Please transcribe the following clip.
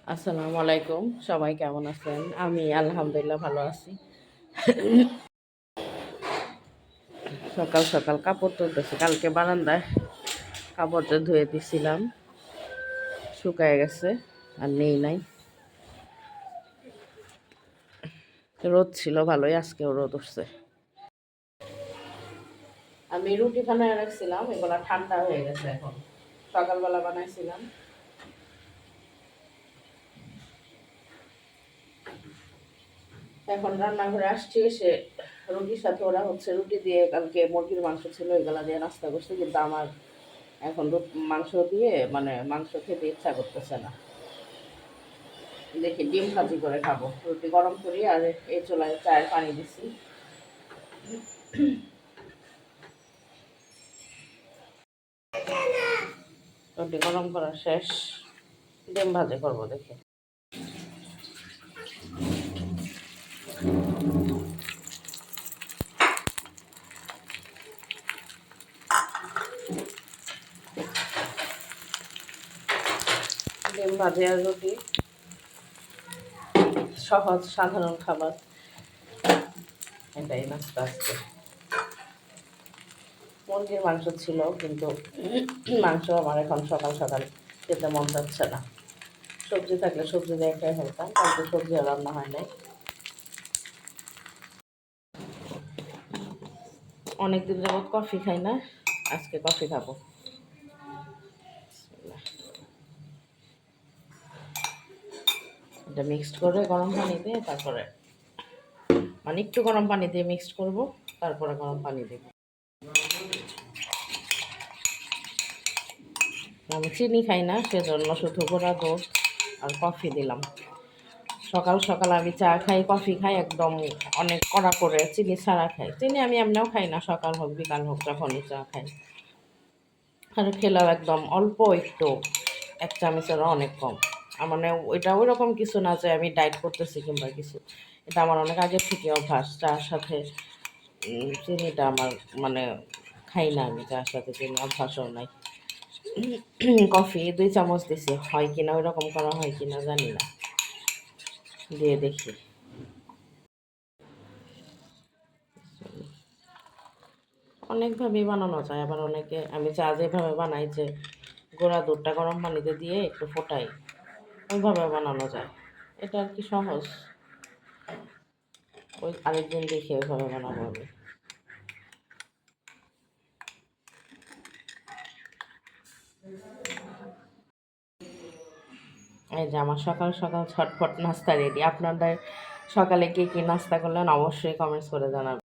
আসসালামু আলাইকুম, সবাই কেমন আছেন? আমি আলহামদুলিল্লাহ ভালো আছি। সকাল সকাল কাপড় তুলতেছি। কালকে বারান্দায় কাপড়টা ধুয়ে দিছিলাম, শুকায় গেছে আর নেই নাই। রোদ ছিল ভালোই, আজকেও রোদ উঠছে। আমি রুটি বানায় রাখছিলাম, এগুলা ঠান্ডা হয়ে গেছে এখন। সকালবেলা বানাইছিলাম। এখন রান্নাঘরে আসছি, এসে রুটির সাথে ওরা রুটি দিয়ে, কালকে মুরগির মাংস ছিল এগুলা দিয়ে নাস্তা করছে, কিন্তু আমার এখন মাংস দিয়ে মাংস খেতে ইচ্ছা করতেছে না। দেখি ডিম ভাজি করে খাবো, রুটি গরম করি আর এই চুলায় চায়ের পানি দিছি। রুটি গরম করা শেষ, ডিম ভাজি করবো দেখি। ডিম ভাজি আর রুটি, সহজ সাধারণ খাবার, এটাই নাস্তা আজকে। মুরগির মাংস ছিল, কিন্তু মাংস আমার এখন সকাল সকাল খেতে মন যাচ্ছে না। সবজি থাকলে সবজি দিয়ে খেয়ে ফেলতাম, কিন্তু সবজিও রান্না হয় নাই। অনেকদিন যাবৎ কফি খাই না, আজকে কফি খাবো। এটা মিক্সড করে গরম পানি দিয়ে, তারপরে একটু গরম পানি দিয়ে মিক্সড করব, তারপরে গরম পানি দেব। আমি চিনি খাই না, সেজন্য শুধু গুঁড়া দুধ আর কফি দিলাম। সকাল সকাল আমি চা খাই, কফি খাই, একদম অনেক কড়া করে চিনি ছাড়া খাই। চিনি আমি এমনিও খাই না, সকাল হোক বিকাল হোক যখনই চা খাই। আর খেলাও একদম অল্প একটু, 1 চামচেরও অনেক কম। ওইটা ওই রকম কিছু না যে আমি ডায়েট করতেছি কিংবা কিছু। এটা আমার অনেক আগের থেকে অভ্যাস। চার সাথে চিনিটা আমার মানে খাই না, আমি চার সাথে চিনি অভ্যাসও নাই। কফি 2 চামচ দিছি, হয় কিনা ওই রকম করা হয় কিনা জানি না, দিয়ে দেখি। অনেকভাবেই বানানো যায়, আবার অনেকে, আমি চা যেভাবে বানাই, যে গুঁড়া দুধটা গরম পানিতে দিয়ে একটু ফোটাই, ওইভাবে বানানো যায়। এটা আর কি সহজ। ওই আরেকদিন দেখি ওইভাবে বানাবো আমি। এই যে আমার সকাল সকাল ছটফট নাস্তা রেডি। আপনাদের সকালে কি কি নাস্তা করলেন অবশ্যই কমেন্টস করে জানাবেন।